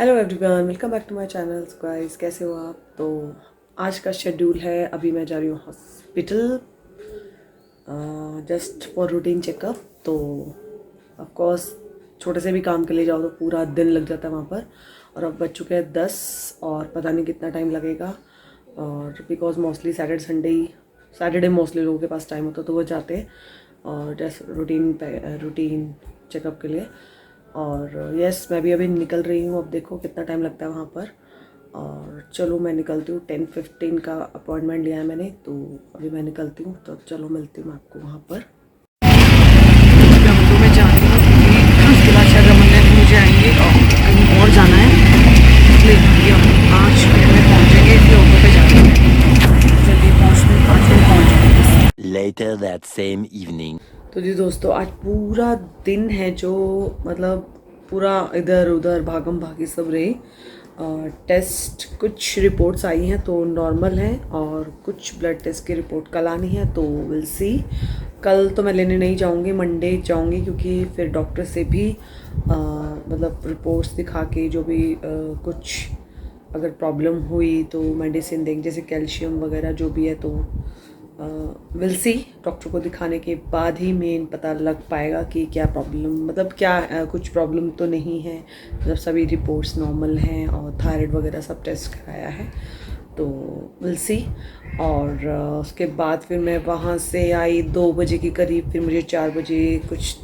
Hello everyone, welcome back to my channel guys. कैसे हो आप? तो आज का शेड्यूल है, अभी मैं जा रही हूँ hospital just for routine checkup. तो ऑफ कोर्स छोटे से भी काम के लिए जाओ तो पूरा दिन लग जाता है वहाँ पर। और अब बज चुके हैं 10 और पता नहीं कितना टाइम लगेगा। और बिकॉज मोस्टली सैटरडे मोस्टली लोगों के पास टाइम होता है तो वो जाते हैं और जस्ट रूटीन चेकअप के लिए। और यस, मैं भी अभी निकल रही हूँ। अब देखो कितना टाइम लगता है वहाँ पर। और चलो मैं निकलती हूँ। 10:15 का अपॉइंटमेंट लिया है मैंने, तो अभी मैं निकलती हूँ। तो चलो मिलती हूँ आपको वहाँ पर। रमन में जा रही हूँ क्योंकि उसके बाद शायद रमन ने मुझे आएंगे और कहीं और जाना है, इसलिए हम 5 मिनट में पहुँचेंगे। इसलिए ऑटो पे जा रहे हैं, जल्दी 5 मिनट पहुँच जाएंगे। Later that same evening. तो जी दोस्तों, आज पूरा दिन है जो मतलब पूरा इधर उधर भागम भागी सब रही। टेस्ट कुछ रिपोर्ट्स आई हैं तो नॉर्मल हैं, और कुछ ब्लड टेस्ट की रिपोर्ट कल आनी है, तो विल सी। कल तो मैं लेने नहीं जाऊंगी, मंडे जाऊंगी, क्योंकि फिर डॉक्टर से भी मतलब रिपोर्ट्स दिखा के जो भी कुछ अगर प्रॉब्लम हुई तो मेडिसिन देंगे, जैसे कैल्शियम वगैरह जो भी है। तो विल सी, डॉक्टर को दिखाने के बाद ही मेन पता लग पाएगा कि क्या प्रॉब्लम, मतलब क्या कुछ प्रॉब्लम तो नहीं है। मतलब सभी रिपोर्ट्स नॉर्मल हैं और थायराइड वगैरह सब टेस्ट कराया है, तो विल सी। और उसके बाद फिर मैं वहाँ से आई 2 बजे के करीब। फिर मुझे 4 बजे कुछ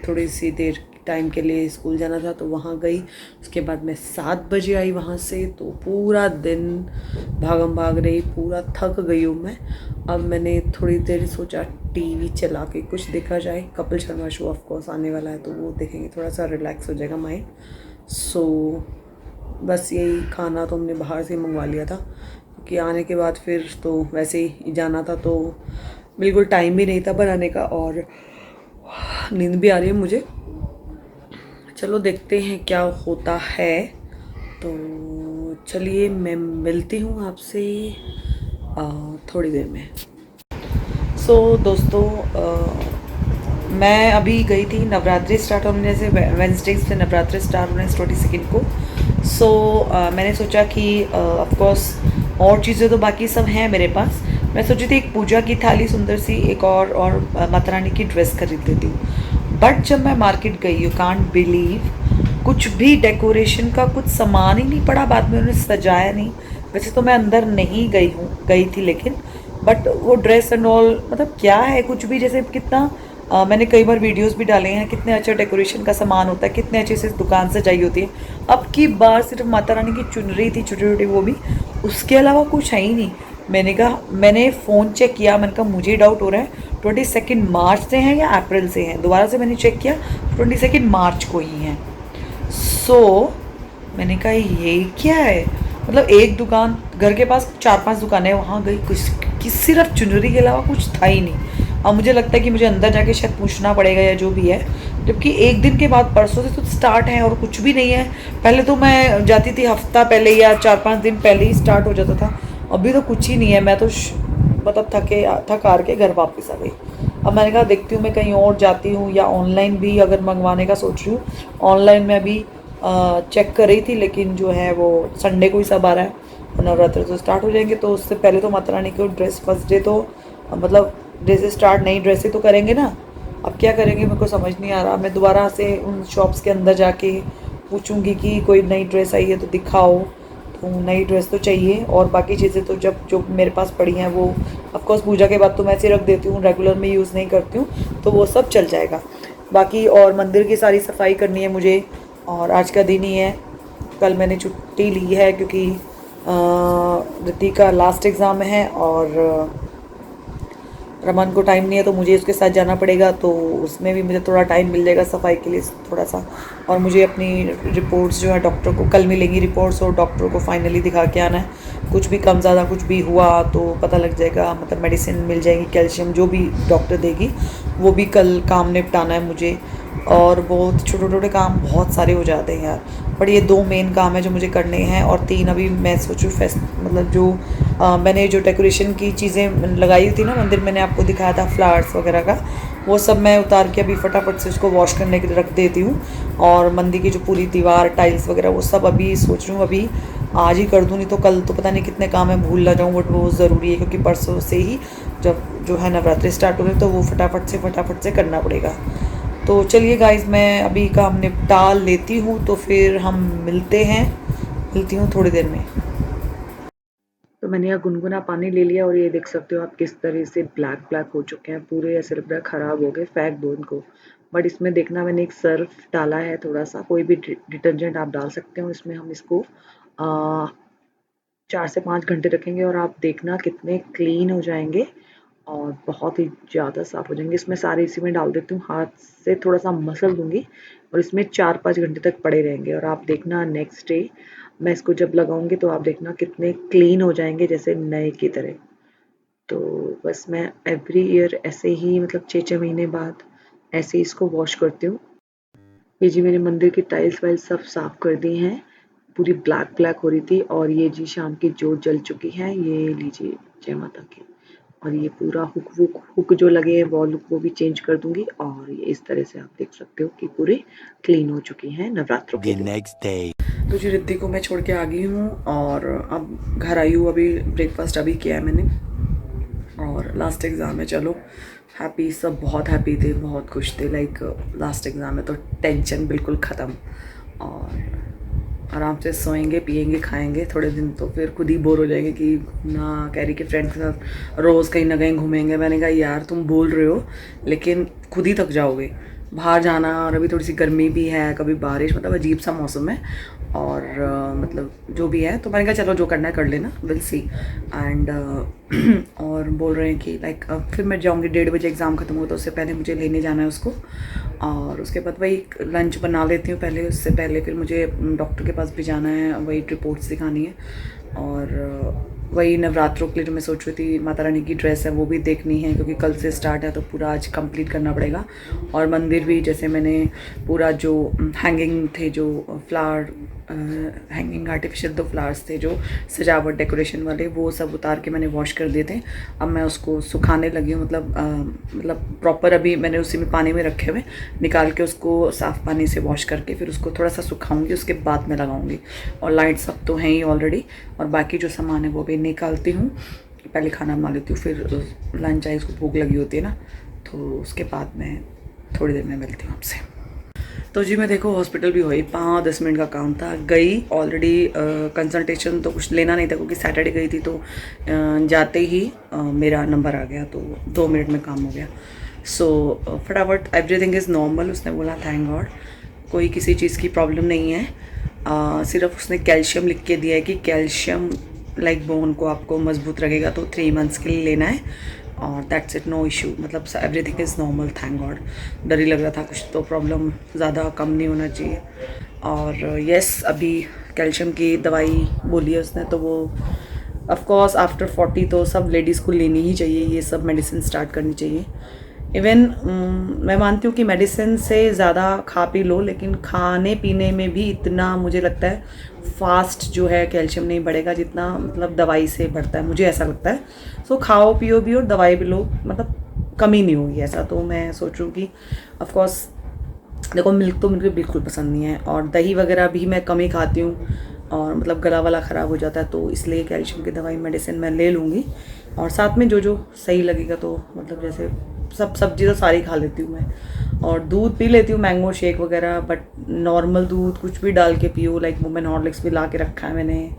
थोड़ी सी देर टाइम के लिए स्कूल जाना था, तो वहाँ गई। उसके बाद मैं 7 बजे आई वहाँ से। तो पूरा दिन भागम भाग रही, पूरा थक गई हूँ मैं। अब मैंने थोड़ी देर सोचा टीवी चला के कुछ देखा जाए। Kapil Sharma show off course आने वाला है, तो वो देखेंगे, थोड़ा सा रिलैक्स हो जाएगा माइंड। सो बस यही। खाना तो हमने बाहर से मंगवा लिया था, क्योंकि आने के बाद फिर तो वैसे ही जाना था, तो बिल्कुल टाइम भी नहीं था बनाने का, और नींद भी आ रही है मुझे। चलो देखते हैं क्या होता है। तो चलिए मैं मिलती हूँ आपसे थोड़ी देर में। दोस्तों, मैं अभी गई थी, नवरात्रि स्टार्ट होने से वेंसडेज से नवरात्रि स्टार्ट होने 22 को। मैंने सोचा कि ऑफकोर्स और चीज़ें तो बाकी सब हैं मेरे पास। मैं सोची थी एक पूजा की थाली सुंदर सी, एक और माता रानी की ड्रेस खरीद लेती हूँ। बट जब मैं मार्केट गई, यू कांट बिलीव, कुछ भी डेकोरेशन का कुछ सामान ही नहीं पड़ा। बाद में उन्होंने सजाया नहीं। वैसे तो मैं अंदर नहीं गई थी, लेकिन बट वो ड्रेस एंड ऑल, मतलब क्या है कुछ भी, जैसे कितना मैंने कई बार वीडियोस भी डाले हैं, कितने अच्छे डेकोरेशन का सामान होता है, कितने अच्छे से दुकान सजाई होती है। अब की बार सिर्फ माता रानी की चुनरी थी छोटी छोटी, वो भी, उसके अलावा कुछ है ही नहीं। मैंने कहा, मैंने फ़ोन चेक किया, मैंने कहा मुझे डाउट हो रहा है 22 मार्च से हैं या अप्रैल से हैं। दोबारा से मैंने चेक किया, 22 मार्च को ही हैं। मैंने कहा ये क्या है, मतलब एक दुकान, घर के पास 4-5 दुकानें, वहाँ गई, कुछ सिर्फ चुनरी के अलावा कुछ था ही नहीं। अब मुझे लगता है कि मुझे अंदर जाके शायद पूछना पड़ेगा या जो भी है, जबकि एक दिन के बाद परसों से तो स्टार्ट है और कुछ भी नहीं है। पहले तो मैं जाती थी हफ्ता पहले या 4-5 दिन पहले ही स्टार्ट हो जाता था, अभी तो कुछ ही नहीं है। मैं तो मतलब थक हार के घर वापस आ गई। अब मैंने कहा देखती हूँ मैं कहीं और जाती हूँ, या ऑनलाइन भी अगर मंगवाने का सोच रही हूँ। ऑनलाइन में अभी चेक कर रही थी, लेकिन जो है वो संडे को ही सब आ रहा है, और नवरात्र तो स्टार्ट हो जाएंगे, तो उससे पहले तो माता रानी को ड्रेस फर्स्ट डे तो मतलब ड्रेसेस स्टार्ट, नई ड्रेसें तो करेंगे ना। अब क्या करेंगे मेरे को समझ नहीं आ रहा। मैं दोबारा से उन शॉप्स के अंदर जाके पूछूंगी कि कोई नई ड्रेस आई है तो दिखाओ। तो नई ड्रेस तो चाहिए, और बाकी चीज़ें तो जब जो मेरे पास पड़ी हैं वो ऑफकोर्स पूजा के बाद तो मैं ऐसे रख देती हूँ, रेगुलर में यूज़ नहीं करती हूँ, तो वो सब चल जाएगा। बाकी और मंदिर की सारी सफाई करनी है मुझे, और आज का दिन ही है। कल मैंने छुट्टी ली है क्योंकि रिद्धि का लास्ट एग्ज़ाम है, और रमन को टाइम नहीं है, तो मुझे उसके साथ जाना पड़ेगा। तो उसमें भी मुझे थोड़ा टाइम मिल जाएगा सफाई के लिए थोड़ा सा। और मुझे अपनी रिपोर्ट्स जो है डॉक्टर को कल मिलेंगी रिपोर्ट्स, और डॉक्टर को फाइनली दिखा के आना है। कुछ भी कम ज़्यादा कुछ भी हुआ तो पता लग जाएगा, मतलब मेडिसिन मिल जाएगी, कैल्शियम जो भी डॉक्टर देगी वो भी कल काम निपटाना है मुझे। और बहुत छोटे छोटे काम बहुत सारे हो जाते हैं यार, बट ये 2 मेन काम है जो मुझे करने हैं, और 3 अभी मैं सोचूँ मतलब जो मैंने जो डेकोरेशन की चीज़ें लगाई थी ना मंदिर, मैंने आपको दिखाया था फ्लावर्स वगैरह का, वो सब मैं उतार के अभी फटाफट से उसको वॉश करने के लिए रख देती हूँ। और मंदिर की जो पूरी दीवार टाइल्स वगैरह वो सब अभी सोच रही हूँ अभी आज ही कर दूँ, नहीं तो कल तो पता नहीं कितने काम है भूल ना जाऊँ, बट वो ज़रूरी है क्योंकि परसों से ही जब जो है नवरात्रि स्टार्ट हो रहे तो वो फटाफट से करना पड़ेगा। तो चलिए गाइस, मैं अभी काम निपटा लेती हूँ तो फिर हम मिलती हूँ थोड़ी देर में। तो मैंने यहाँ गुनगुना पानी ले लिया और ये देख सकते हो आप किस तरह से ब्लैक ब्लैक हो चुके हैं पूरे, ऐसे लग रहा है ख़राब हो गए, फेंक दो इनको। बट इसमें देखना मैंने एक सर्फ डाला है, थोड़ा सा कोई भी डिटर्जेंट आप डाल सकते हो इसमें। हम इसको 4 से 5 घंटे रखेंगे और आप देखना कितने क्लीन हो जाएंगे और बहुत ही ज़्यादा साफ़ हो जाएंगे। इसमें सारे इसी में डाल देती हूँ, हाथ से थोड़ा सा मसल दूंगी और इसमें 4-5 घंटे तक पड़े रहेंगे और आप देखना नेक्स्ट डे मैं इसको जब लगाऊंगी तो आप देखना कितने क्लीन हो जाएंगे जैसे नए की तरह। तो बस मैं एवरी ईयर ऐसे ही मतलब 6-6 महीने बाद ऐसे ही इसको वॉश करती हूँ। ये जी मेरे मंदिर की टाइल्स वाइल्स सब साफ कर दी हैं, पूरी ब्लैक ब्लैक हो रही थी और ये जी शाम की जोत जल चुकी है, ये लीजिए जय माता की। और ये पूरा हुक जो लगे हैं वॉल हुक वो भी चेंज कर दूंगी और ये इस तरह से आप देख सकते हो कि पूरे क्लीन हो चुकी हैं नवरात्रों के The लिए। next day. तो जी रिद्धि को मैं छोड़ के आ गई हूँ और अब घर आई हूँ, अभी ब्रेकफास्ट अभी किया है मैंने और लास्ट एग्ज़ाम है। चलो हैप्पी, सब बहुत हैप्पी थे, बहुत खुश थे, लाइक लास्ट एग्ज़ाम है तो टेंशन बिल्कुल ख़त्म और आराम से सोएंगे पिएंगे खाएंगे थोड़े दिन, तो फिर खुद ही बोर हो जाएंगे कि ना कह रही कि फ्रेंड्स के साथ रोज़ कहीं ना कहीं घूमेंगे। मैंने कहा यार तुम बोल रहे हो लेकिन खुद ही थक जाओगे बाहर जाना, और अभी थोड़ी सी गर्मी भी है, कभी बारिश, मतलब अजीब सा मौसम है और मतलब जो भी है, तो मैंने कहा चलो जो करना है कर लेना, विल सी। एंड और बोल रहे हैं कि लाइक फिर मैं जाऊंगी 1:30 बजे एग्ज़ाम ख़त्म हो तो उससे पहले मुझे लेने जाना है उसको और उसके बाद वही लंच बना लेती हूँ पहले, उससे पहले फिर मुझे डॉक्टर के पास भी जाना है, वही रिपोर्ट्स दिखानी है और वही नवरात्रों के लिए जो मैं सोच रही थी माता रानी की ड्रेस है वो भी देखनी है क्योंकि कल से स्टार्ट है तो पूरा आज कंप्लीट करना पड़ेगा। और मंदिर भी जैसे मैंने पूरा जो हैंगिंग थे, जो फ्लावर हैंगिंग आर्टिफिशियल 2 फ्लावर्स थे जो सजावट डेकोरेशन वाले, वो सब उतार के मैंने वॉश कर दिए थे। अब मैं उसको सुखाने लगी हूँ, मतलब प्रॉपर अभी मैंने उसी में पानी में रखे हुए, निकाल के उसको साफ़ पानी से वॉश करके फिर उसको थोड़ा सा सुखाऊंगी, उसके बाद मैं लगाऊंगी। और लाइट सब तो हैं ही ऑलरेडी और बाकी जो सामान है वो भी निकालती हूँ, पहले खाना बना लेती हूँ, फिर लंच आई उसको भूख लगी होती है ना, तो उसके बाद मैं थोड़ी देर में मिलती हूँ आपसे। तो जी मैं देखो हॉस्पिटल भी हुई, 5-10 मिनट का काम था, गई ऑलरेडी। कंसल्टेशन तो कुछ लेना नहीं था क्योंकि सैटरडे गई थी तो जाते ही मेरा नंबर आ गया तो 2 मिनट में काम हो गया। सो फटाफट एवरीथिंग इज़ नॉर्मल, उसने बोला थैंक गॉड कोई किसी चीज़ की प्रॉब्लम नहीं है। सिर्फ उसने कैल्शियम लिख के दिया है कि कैल्शियम लाइक बोन को आपको मजबूत रखेगा तो 3 मंथ्स के लिए लेना है और दैट्स इट, नो इशू, मतलब everything is normal thank God. डर ही लग रहा था कुछ तो प्रॉब्लम ज़्यादा कम नहीं होना चाहिए। और यस अभी कैल्शियम की दवाई बोली है उसने तो वो ऑफ कोर्स आफ्टर 40 तो सब लेडीज़ को लेनी ही चाहिए, ये सब मेडिसिन स्टार्ट करनी चाहिए। इवन मैं मानती हूँ कि मेडिसिन से ज़्यादा खा पी लो, लेकिन खाने पीने में भी इतना मुझे लगता है फास्ट जो है कैल्शियम नहीं बढ़ेगा जितना मतलब दवाई से बढ़ता है, मुझे ऐसा लगता है। सो खाओ पियो भी और दवाई भी लो, मतलब कमी नहीं होगी ऐसा। तो मैं सोच रही हूँ कि ऑफ कोर्स देखो मिल्क तो मुझे बिल्कुल पसंद नहीं है और दही वगैरह भी मैं कम ही खाती हूँ और मतलब गला वाला ख़राब हो जाता है, तो इसलिए कैल्शियम की दवाई मेडिसिन मैं ले लूँगी और साथ में जो जो सही लगेगा, तो मतलब जैसे सब सब्जी तो सारी खा लेती हूँ मैं और दूध पी लेती हूँ, मैंगो शेक वगैरह, बट नॉर्मल दूध कुछ भी डाल के पियो, लाइक वुमेन हॉर्लिक्स भी ला के रखा है मैंने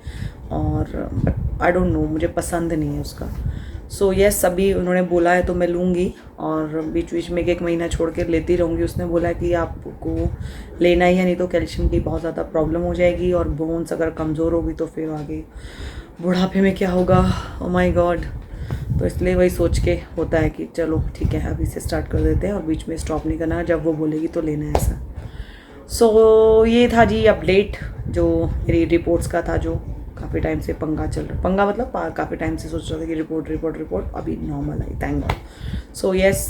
और बट आई डोंट नो मुझे पसंद नहीं है उसका। सो यस अभी उन्होंने बोला है तो मैं लूँगी और बीच बीच में 1 महीना छोड़ के लेती रहूँगी। उसने बोला है कि आपको लेना ही है, नहीं तो कैल्शियम की बहुत ज़्यादा प्रॉब्लम हो जाएगी और बोन्स अगर कमज़ोर होगी तो फिर आगे बुढ़ापे में क्या होगा, ओ माय गॉड। तो इसलिए वही सोच के होता है कि चलो ठीक है अभी से स्टार्ट कर देते हैं और बीच में स्टॉप नहीं करना, जब वो बोलेगी तो लेना है ऐसा। सो ये था जी अपडेट जो मेरी रिपोर्ट्स का था, जो काफ़ी टाइम से पंगा चल रहा, पंगा मतलब काफ़ी टाइम से सोच रहा था कि रिपोर्ट, अभी नॉर्मल आई थैंक गॉड। सो यस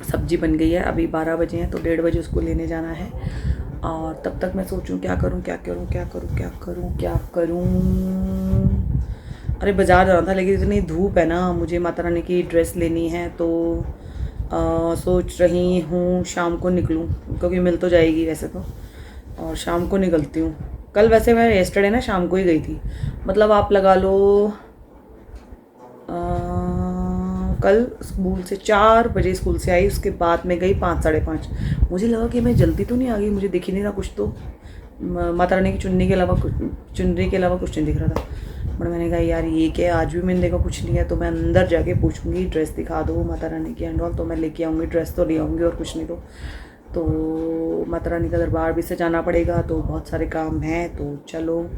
सब्जी बन गई है, अभी 12 बजे हैं तो 1:30 बजे उसको लेने जाना है और तब तक मैं सोचूं क्या करूं। अरे बाज़ार जाना था लेकिन इतनी धूप है ना, मुझे माता रानी की ड्रेस लेनी है तो सोच रही हूँ शाम को निकलूँ, क्योंकि मिल तो जाएगी वैसे तो, और शाम को निकलती हूँ। कल वैसे मैं येस्टरडे ना शाम को ही गई थी, मतलब आप लगा लो कल स्कूल से 4 बजे स्कूल से आई, उसके बाद मैं गई 5 साढ़े 5। मुझे लगा कि मैं जल्दी तो नहीं आ गई, मुझे दिख ही नहीं रहा कुछ, तो माता रानी की चुन्नी के अलावा कुछ नहीं दिख रहा था। बट मैंने कहा यार ये क्या है, आज भी मैंने देखा कुछ नहीं है, तो मैं अंदर जाके पूछूंगी, ड्रेस दिखा दो माता रानी की एंड ऑल, तो मैं लेके आऊँगी, ड्रेस तो ले आऊँगी और कुछ नहीं तो माता रानी का दरबार भी सजाना पड़ेगा, तो बहुत सारे काम हैं। तो चलो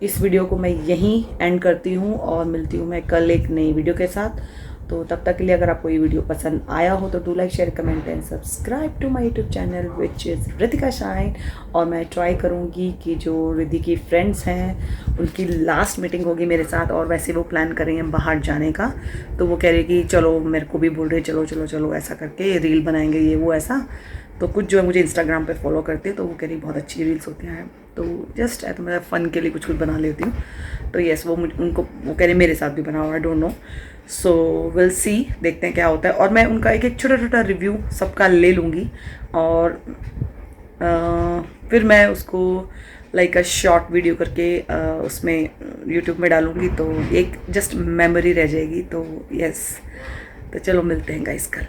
इस वीडियो को मैं यहीं एंड करती हूँ और मिलती हूँ मैं कल एक नई वीडियो के साथ। तो तब तक के लिए अगर आपको ये वीडियो पसंद आया हो तो do like share comment and subscribe to my YouTube channel which is Ritika Shine. और मैं ट्राई करूँगी कि जो रिद्धि की फ्रेंड्स हैं उनकी लास्ट मीटिंग होगी मेरे साथ, और वैसे वो प्लान कर रही हैं बाहर जाने का, तो वो कह रही कि चलो, मेरे को भी बोल रहे चलो चलो चलो ऐसा करके रील बनाएंगे ये वो ऐसा। तो कुछ जो है मुझे इंस्टाग्राम पे फॉलो करते हैं, तो वो कह रही बहुत अच्छी रील्स होती हैं, तो जस्ट है तो मैं फ़न के लिए कुछ कुछ बना लेती हूँ। तो येस वो कह रहे मेरे साथ भी बनाओ, I don't know, so will see, देखते हैं क्या होता है। और मैं उनका एक एक छोटा छोटा रिव्यू सबका ले लूँगी, और फिर मैं उसको लाइक अ शॉर्ट वीडियो करके उसमें यूट्यूब में डालूँगी, तो एक जस्ट मेमोरी रह जाएगी। तो यस, तो चलो मिलते हैं गाइस कल।